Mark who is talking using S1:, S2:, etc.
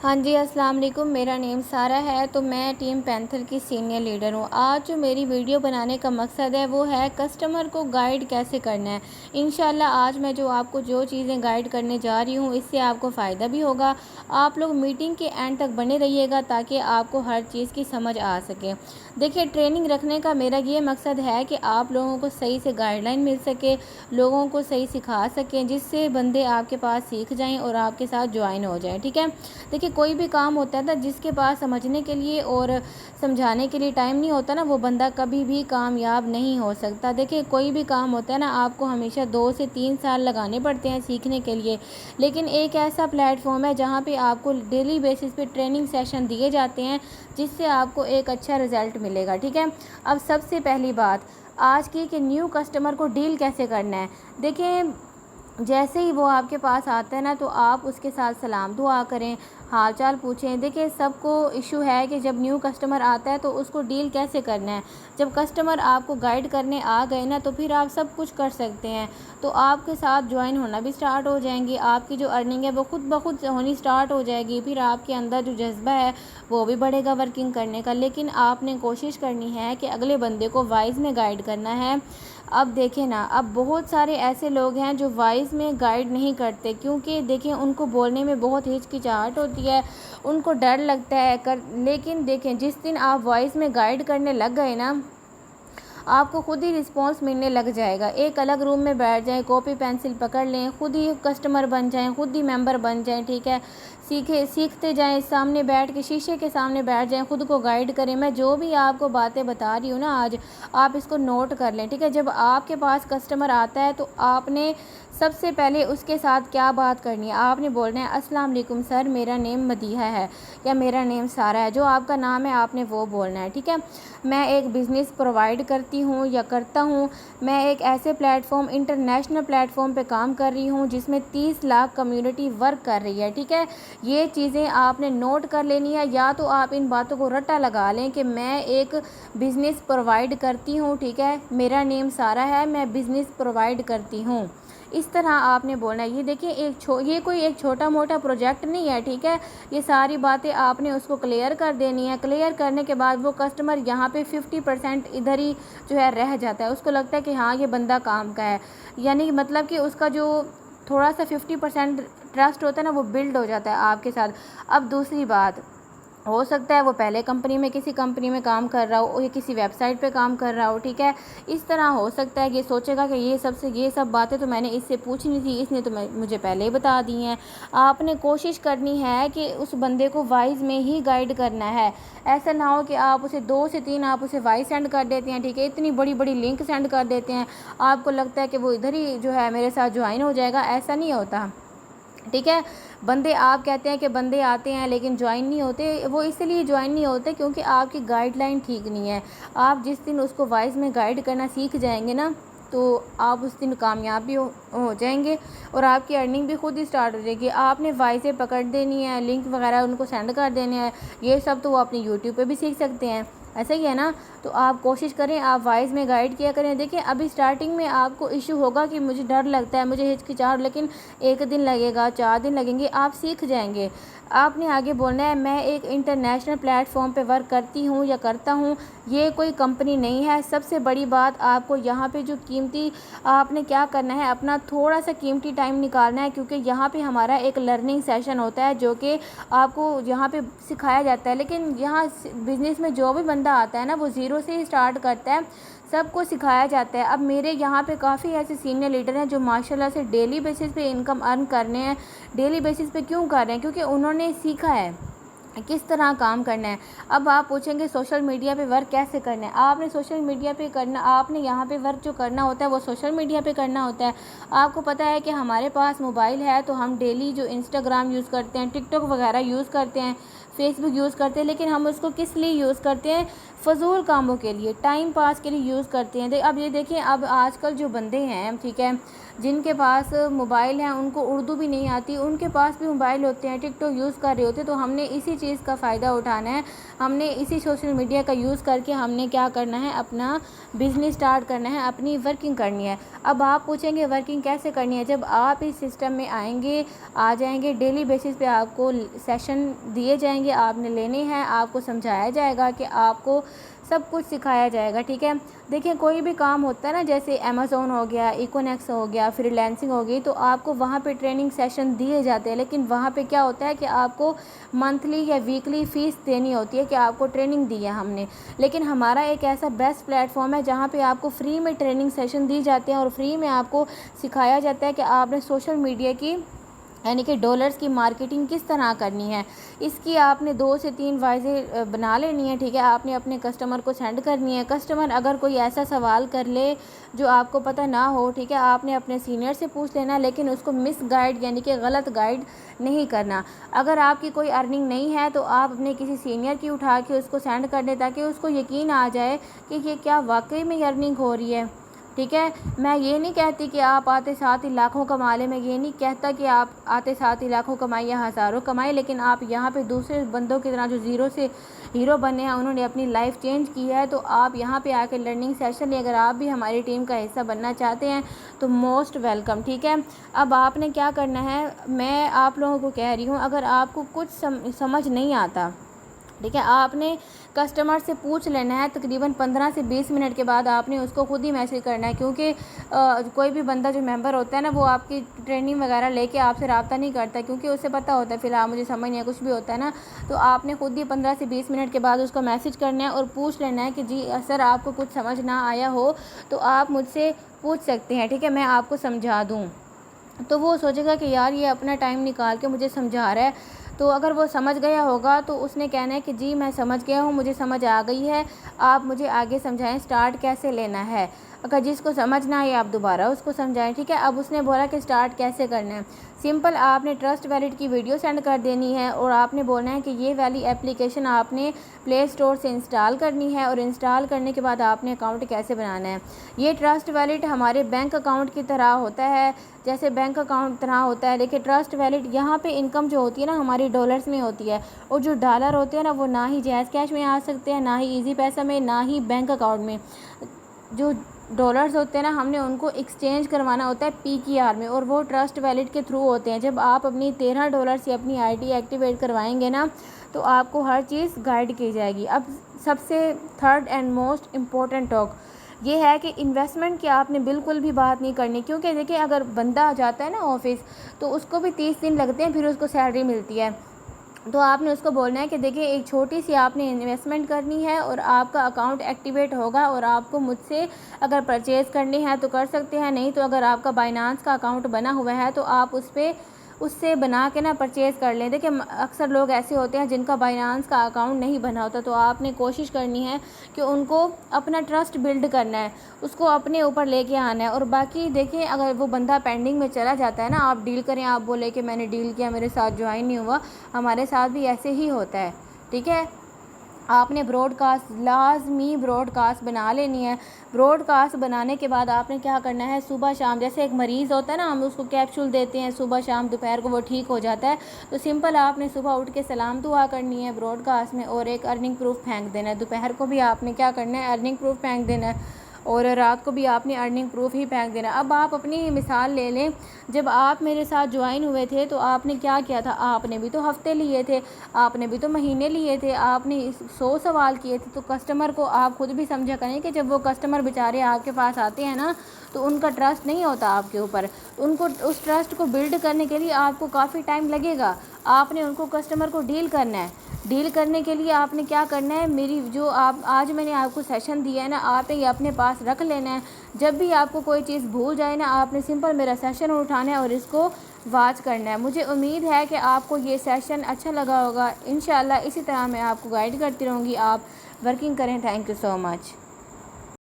S1: ہاں جی، السلام علیکم۔ میرا نیم سارہ ہے، تو میں ٹیم پینتھر کی سینئر لیڈر ہوں۔ آج جو میری ویڈیو بنانے کا مقصد ہے وہ ہے کسٹمر کو گائیڈ کیسے کرنا ہے۔ انشاءاللہ آج میں آپ کو جو چیزیں گائیڈ کرنے جا رہی ہوں اس سے آپ کو فائدہ بھی ہوگا۔ آپ لوگ میٹنگ کے اینڈ تک بنے رہیے گا تاکہ آپ کو ہر چیز کی سمجھ آ سکے۔ دیکھیے، ٹریننگ رکھنے کا میرا یہ مقصد ہے کہ آپ لوگوں کو صحیح سے گائیڈ لائن مل سکے، لوگوں کو صحیح سکھا سکیں، جس سے بندے آپ کے پاس سیکھ جائیں اور آپ کے ساتھ جوائن ہو جائیں، ٹھیک ہے۔ دیکھیے، کوئی بھی کام ہوتا ہے نا، جس کے پاس سمجھنے کے لیے اور سمجھانے کے لیے ٹائم نہیں ہوتا نا، وہ بندہ کبھی بھی کامیاب نہیں ہو سکتا۔ دیکھیے، کوئی بھی کام ہوتا ہے نا، آپ کو ہمیشہ 2 سے 3 سال لگانے پڑتے ہیں سیکھنے کے لیے، لیکن ایک ایسا پلیٹ فارم ہے جہاں پہ آپ کو ڈیلی بیسس پہ ٹریننگ سیشن دیے جاتے ہیں، جس سے آپ کو ایک اچھا رزلٹ ملے گا، ٹھیک ہے۔ اب سب سے پہلی بات آج کی کہ نیو کسٹمر کو ڈیل کیسے کرنا ہے۔ دیکھیں، جیسے ہی وہ آپ کے پاس آتا ہے نا، تو آپ اس کے ساتھ سلام دعا کریں، حال چال پوچھیں۔ دیکھیں، سب کو ایشو ہے کہ جب نیو کسٹمر آتا ہے تو اس کو ڈیل کیسے کرنا ہے۔ جب کسٹمر آپ کو گائیڈ کرنے آ گئے نا، تو پھر آپ سب کچھ کر سکتے ہیں، تو آپ کے ساتھ جوائن ہونا بھی سٹارٹ ہو جائیں گی۔ آپ کی جو ارننگ ہے وہ خود بخود ہونی سٹارٹ ہو جائے گی۔ پھر آپ کے اندر جو جذبہ ہے وہ بھی بڑھے گا ورکنگ کرنے کا۔ لیکن آپ نے کوشش کرنی ہے کہ اگلے بندے کو وائز میں گائیڈ کرنا ہے۔ اب دیکھیں نا، اب بہت سارے ایسے لوگ ہیں جو وائز میں گائیڈ نہیں کرتے، کیونکہ دیکھیں ان کو بولنے میں بہت ہچکچاہٹ ہوتی ہے، ان کو ڈر لگتا ہے لیکن دیکھیں، جس دن آپ وائس میں گائیڈ کرنے لگ گئے نا، آپ کو خود ہی رسپانس ملنے لگ جائے گا۔ ایک الگ روم میں بیٹھ جائیں، کاپی پینسل پکڑ لیں، خود ہی کسٹمر بن جائیں، خود ہی ممبر بن جائیں، ٹھیک ہے۔ سیکھتے جائیں، سامنے بیٹھ کے شیشے کے سامنے بیٹھ جائیں، خود کو گائیڈ کریں۔ میں جو بھی آپ کو باتیں بتا رہی ہوں نا آج، آپ اس کو نوٹ کر لیں، ٹھیک ہے۔ جب آپ کے پاس کسٹمر آتا ہے تو آپ نے سب سے پہلے اس کے ساتھ کیا بات کرنی ہے؟ آپ نے بولنا ہے، السلام علیکم سر، میرا نیم مدیحہ ہے، یا میرا نیم سارہ ہے، جو آپ کا نام ہے آپ نے وہ بولنا ہے، ٹھیک ہے۔ میں ایک بزنس پرووائڈ کرتی ہوں یا کرتا ہوں۔ میں ایک ایسے plate form, international plate form پہ کام کر رہی ہوں جس میں 30 لاکھ کمیونٹی ورک کر رہی ہے، ٹھیک ہے۔ یہ چیزیں آپ نے نوٹ کر لینی ہے، یا تو آپ ان باتوں کو رٹا لگا لیں کہ میں ایک بزنس پرووائڈ کرتی ہوں، ٹھیک ہے، میرا نیم سارہ ہے، میں بزنس پرووائڈ کرتی ہوں۔ اس طرح آپ نے بولنا ہے۔ یہ دیکھیں، یہ کوئی ایک چھوٹا موٹا پروجیکٹ نہیں ہے، ٹھیک ہے۔ یہ ساری باتیں آپ نے اس کو کلیئر کر دینی ہے۔ کلیئر کرنے کے بعد وہ کسٹمر یہاں پہ 50% ادھر ہی جو ہے رہ جاتا ہے، اس کو لگتا ہے کہ ہاں یہ بندہ کام کا ہے، یعنی مطلب کہ اس کا جو تھوڑا سا 50% ٹرسٹ ہوتا ہے نا، وہ بلڈ ہو جاتا ہے آپ کے ساتھ۔ اب دوسری بات، ہو سکتا ہے وہ پہلے کمپنی میں کسی کمپنی میں کام کر رہا ہو، یا کسی ویب سائٹ پہ کام کر رہا ہو، ٹھیک ہے۔ اس طرح ہو سکتا ہے کہ سوچے گا کہ یہ سب باتیں تو میں نے اس سے پوچھنی تھی، اس نے تو مجھے پہلے ہی بتا دی ہیں۔ آپ نے کوشش کرنی ہے کہ اس بندے کو وائز میں ہی گائیڈ کرنا ہے۔ ایسا نہ ہو کہ آپ اسے 2 سے 3 آپ اسے وائز سینڈ کر دیتے ہیں، ٹھیک ہے، اتنی بڑی بڑی لنک سینڈ کر دیتے ہیں، آپ کو لگتا ہے کہ وہ ادھر ہی جو ہے میرے ساتھ جوائن ہو جائے گا۔ ایسا نہیں ہوتا، ٹھیک ہے۔ بندے، آپ کہتے ہیں کہ بندے آتے ہیں لیکن جوائن نہیں ہوتے، وہ اس لیے جوائن نہیں ہوتے کیونکہ آپ کی گائیڈ لائن ٹھیک نہیں ہے۔ آپ جس دن اس کو وائز میں گائیڈ کرنا سیکھ جائیں گے نا، تو آپ اس دن کامیاب بھی ہو جائیں گے، اور آپ کی ارننگ بھی خود ہی سٹارٹ ہو جائے گی۔ آپ نے وائزیں پکڑ دینی ہے، لنک وغیرہ ان کو سینڈ کر دینے ہیں، یہ سب تو وہ اپنی یوٹیوب پہ بھی سیکھ سکتے ہیں، ایسا ہی ہے نا۔ تو آپ کوشش کریں، آپ وائز میں گائیڈ کیا کریں۔ دیکھیں، ابھی سٹارٹنگ میں آپ کو ایشو ہوگا کہ مجھے ڈر لگتا ہے، مجھے ہچکچاہٹ، لیکن 1 دن لگے گا، 4 دن لگیں گے، آپ سیکھ جائیں گے۔ آپ نے آگے بولنا ہے، میں ایک انٹرنیشنل پلیٹ فارم پہ ورک کرتی ہوں یا کرتا ہوں، یہ کوئی کمپنی نہیں ہے۔ سب سے بڑی بات، آپ کو یہاں پہ جو قیمتی، آپ نے کیا کرنا ہے، اپنا تھوڑا سا قیمتی ٹائم نکالنا ہے، کیونکہ یہاں پہ ہمارا ایک لرننگ سیشن ہوتا ہے جو کہ آپ کو یہاں پہ سکھایا جاتا ہے۔ لیکن یہاں بزنس میں جو بھی بندہ آتا ہے نا، وہ 0 سے ہی سٹارٹ کرتا ہے، سب کو سکھایا جاتا ہے۔ اب میرے یہاں پہ کافی ایسے سینئر لیڈر ہیں جو ماشاءاللہ سے ڈیلی بیسس پہ انکم ارن کرنے ہیں۔ ڈیلی بیسس پہ کیوں کر رہے ہیں؟ کیونکہ انہوں نے سیکھا ہے کس طرح کام کرنا ہے۔ اب آپ پوچھیں گے سوشل میڈیا پہ ورک کیسے کرنا ہے؟ آپ نے سوشل میڈیا پہ کرنا، آپ نے یہاں پہ ورک جو کرنا ہوتا ہے وہ سوشل میڈیا پہ کرنا ہوتا ہے۔ آپ کو پتہ ہے کہ ہمارے پاس موبائل ہے، تو ہم ڈیلی جو انسٹاگرام یوز کرتے ہیں، ٹک ٹاک وغیرہ یوز کرتے ہیں، فیس بک یوز کرتے ہیں، لیکن ہم اس کو کس لیے یوز کرتے ہیں؟ فضول کاموں کے لیے، ٹائم پاس کے لیے یوز کرتے ہیں۔ اب یہ دیکھیں، اب آج کل جو بندے ہیں، ٹھیک ہے، جن کے پاس موبائل ہیں، ان کو اردو بھی نہیں آتی، ان کے پاس بھی موبائل ہوتے ہیں، ٹک ٹاک یوز کر رہے ہوتے ہیں، تو ہم نے اسی چیز کا فائدہ اٹھانا ہے، ہم نے اسی سوشل میڈیا کا یوز کر کے ہم نے کیا کرنا ہے؟ اپنا بزنس سٹارٹ کرنا ہے، اپنی ورکنگ کرنی ہے۔ اب آپ پوچھیں گے ورکنگ کیسے کرنی ہے؟ جب آپ اس سسٹم میں آ جائیں گے، ڈیلی بیسس پہ آپ کو سیشن دیے جائیں گے، آپ نے لینے ہیں، آپ کو سمجھایا جائے گا کہ آپ کو سب کچھ سکھایا جائے گا، ٹھیک ہے۔ دیکھیں، کوئی بھی کام ہوتا ہے نا، جیسے امیزون ہو گیا، ایکونیکس ہو گیا، فری لینسنگ ہو گئی، تو آپ کو وہاں پہ ٹریننگ سیشن دیے جاتے ہیں، لیکن وہاں پہ کیا ہوتا ہے کہ آپ کو منتھلی یا ویکلی فیس دینی ہوتی ہے کہ آپ کو ٹریننگ دی ہے ہم نے۔ لیکن ہمارا ایک ایسا بیسٹ پلیٹ فارم ہے جہاں پہ آپ کو فری میں ٹریننگ سیشن دی جاتے ہیں اور فری میں آپ کو سکھایا جاتا ہے کہ آپ نے سوشل میڈیا کی، یعنی کہ ڈالرز کی مارکیٹنگ کس طرح کرنی ہے۔ اس کی آپ نے 2 سے 3 وائزیں بنا لینی ہے، ٹھیک ہے۔ آپ نے اپنے کسٹمر کو سینڈ کرنی ہے۔ کسٹمر اگر کوئی ایسا سوال کر لے جو آپ کو پتہ نہ ہو، ٹھیک ہے، آپ نے اپنے سینئر سے پوچھ لینا، لیکن اس کو مس گائیڈ یعنی کہ غلط گائیڈ نہیں کرنا۔ اگر آپ کی کوئی ارننگ نہیں ہے تو آپ اپنے کسی سینئر کی اٹھا کے اس کو سینڈ کر دیں، تاکہ اس کو یقین آ جائے کہ یہ کیا واقعی میں ارننگ ہو رہی ہے، ٹھیک ہے۔ میں یہ نہیں کہتی کہ آپ آتے ساتھ ہی لاکھوں کما لیں، میں یہ نہیں کہتا کہ آپ آتے ساتھ ہی لاکھوں کمائیں یا ہزاروں کمائیں، لیکن آپ یہاں پہ دوسرے بندوں کی طرح جو زیرو سے ہیرو بنے ہیں، انہوں نے اپنی لائف چینج کی ہے، تو آپ یہاں پہ آ کے لرننگ سیشن لیں۔ اگر آپ بھی ہماری ٹیم کا حصہ بننا چاہتے ہیں تو موسٹ ویلکم، ٹھیک ہے۔ اب آپ نے کیا کرنا ہے، میں آپ لوگوں کو کہہ رہی ہوں، اگر آپ کو کچھ سمجھ نہیں آتا، ٹھیک ہے، آپ نے کسٹمر سے پوچھ لینا ہے، تقریباً 15 سے 20 منٹ کے بعد آپ نے اس کو خود ہی میسج کرنا ہے، کیونکہ کوئی بھی بندہ جو ممبر ہوتا ہے نا، وہ آپ کی ٹریننگ وغیرہ لے کے آپ سے رابطہ نہیں کرتا، کیونکہ اسے پتہ ہوتا ہے فی الحال مجھے سمجھ نہیں کچھ بھی ہوتا ہے نا، تو آپ نے خود ہی 15 سے 20 منٹ کے بعد اس کو میسج کرنا ہے اور پوچھ لینا ہے کہ جی سر، آپ کو کچھ سمجھ نہ آیا ہو تو آپ مجھ سے پوچھ سکتے ہیں، ٹھیک ہے، میں آپ کو سمجھا دوں۔ تو وہ سوچے گا کہ یار یہ اپنا ٹائم نکال کے مجھے سمجھا رہا ہے، تو اگر وہ سمجھ گیا ہوگا تو اس نے کہنا ہے کہ جی میں سمجھ گیا ہوں، مجھے سمجھ آ گئی ہے، آپ مجھے آگے سمجھائیں سٹارٹ کیسے لینا ہے۔ اگر جس کو سمجھ نہ آئے آپ دوبارہ اس کو سمجھائیں، ٹھیک ہے۔ اب اس نے بولا کہ سٹارٹ کیسے کرنا ہے، سمپل آپ نے ٹرسٹ ویلیٹ کی ویڈیو سینڈ کر دینی ہے اور آپ نے بولنا ہے کہ یہ والی اپلیکیشن آپ نے پلے اسٹور سے انسٹال کرنی ہے، اور انسٹال کرنے کے بعد آپ نے اکاؤنٹ کیسے بنانا ہے۔ یہ ٹرسٹ ویلیٹ ہمارے بینک اکاؤنٹ کی طرح ہوتا ہے، جیسے بینک اکاؤنٹ طرح ہوتا ہے، لیکن ٹرسٹ ویلیٹ یہاں پہ انکم جو ہوتی ہے نا ہماری ڈالرز میں ہوتی ہے، اور جو ڈالر ہوتے ہیں نا وہ نہ ہی جائز کیش میں آ سکتے ہیں، نہ ہی ایزی پیسہ میں، نہ ہی بینک اکاؤنٹ میں۔ جو ڈالرز ہوتے ہیں نا، ہم نے ان کو ایکسچینج کروانا ہوتا ہے PKR میں، اور وہ ٹرسٹ ویلیٹ کے تھرو ہوتے ہیں۔ جب آپ اپنی 13 ڈالر سے اپنی ID ایکٹیویٹ کروائیں گے نا، تو آپ کو ہر چیز گائیڈ کی جائے گی۔ اب سب سے third and most important talk یہ ہے کہ انویسٹمنٹ کی آپ نے بالکل بھی بات نہیں کرنی، کیونکہ دیکھیں اگر بندہ جاتا ہے نا آفس تو اس کو بھی 30 دن لگتے ہیں، پھر اس کو سیلری ملتی ہے، تو آپ نے اس کو بولنا ہے کہ دیکھیں ایک چھوٹی سی آپ نے انویسٹمنٹ کرنی ہے اور آپ کا اکاؤنٹ ایکٹیویٹ ہوگا، اور آپ کو مجھ سے اگر پرچیز کرنی ہے تو کر سکتے ہیں، نہیں تو اگر آپ کا بائنانس کا اکاؤنٹ بنا ہوا ہے تو آپ اس سے بنا کے نا پرچیز کر لیں۔ دیکھیں اکثر لوگ ایسے ہوتے ہیں جن کا بائنانس کا اکاؤنٹ نہیں بنا ہوتا، تو آپ نے کوشش کرنی ہے کہ ان کو اپنا ٹرسٹ بلڈ کرنا ہے، اس کو اپنے اوپر لے کے آنا ہے۔ اور باقی دیکھیں اگر وہ بندہ پینڈنگ میں چلا جاتا ہے نا، آپ ڈیل کریں، آپ بولے کہ میں نے ڈیل کیا، میرے ساتھ جوائن نہیں ہوا، ہمارے ساتھ بھی ایسے ہی ہوتا ہے، ٹھیک ہے۔ آپ نے براڈ کاسٹ، لازمی براڈ کاسٹ بنا لینی ہے۔ براڈ کاسٹ بنانے کے بعد آپ نے کیا کرنا ہے، صبح شام، جیسے ایک مریض ہوتا ہے نا، ہم اس کو کیپسول دیتے ہیں صبح شام دوپہر کو، وہ ٹھیک ہو جاتا ہے، تو سمپل آپ نے صبح اٹھ کے سلام دعا کرنی ہے براڈ کاسٹ میں، اور ایک ارننگ پروف پھینک دینا ہے۔ دوپہر کو بھی آپ نے کیا کرنا ہے، ارننگ پروف پھینک دینا ہے، اور رات کو بھی آپ نے ارننگ پروف ہی پھینک دینا ہے۔ اب آپ اپنی مثال لے لیں، جب آپ میرے ساتھ جوائن ہوئے تھے تو آپ نے کیا کیا تھا، آپ نے بھی تو ہفتے لیے تھے، آپ نے بھی تو مہینے لیے تھے، آپ نے 100 سوال کیے تھے، تو کسٹمر کو آپ خود بھی سمجھا کریں کہ جب وہ کسٹمر بیچارے آپ کے پاس آتے ہیں نا تو ان کا ٹرسٹ نہیں ہوتا آپ کے اوپر، ان کو اس ٹرسٹ کو بلڈ کرنے کے لیے آپ کو کافی ٹائم لگے گا۔ آپ نے ان کو کسٹمر کو ڈیل کرنا ہے، ڈیل کرنے کے لیے آپ نے کیا کرنا ہے، میری جو آج میں نے آپ کو سیشن دیا ہے نا، آپ نے یہ اپنے پاس رکھ لینا ہے۔ جب بھی آپ کو کوئی چیز بھول جائے نا، آپ نے سمپل میرا سیشن اٹھانا ہے اور اس کو واچ کرنا ہے۔ مجھے امید ہے کہ آپ کو یہ سیشن اچھا لگا ہوگا، انشاءاللہ اسی طرح میں آپ کو گائیڈ کرتی رہوں گی، آپ ورکنگ کریں۔ Thank you so much.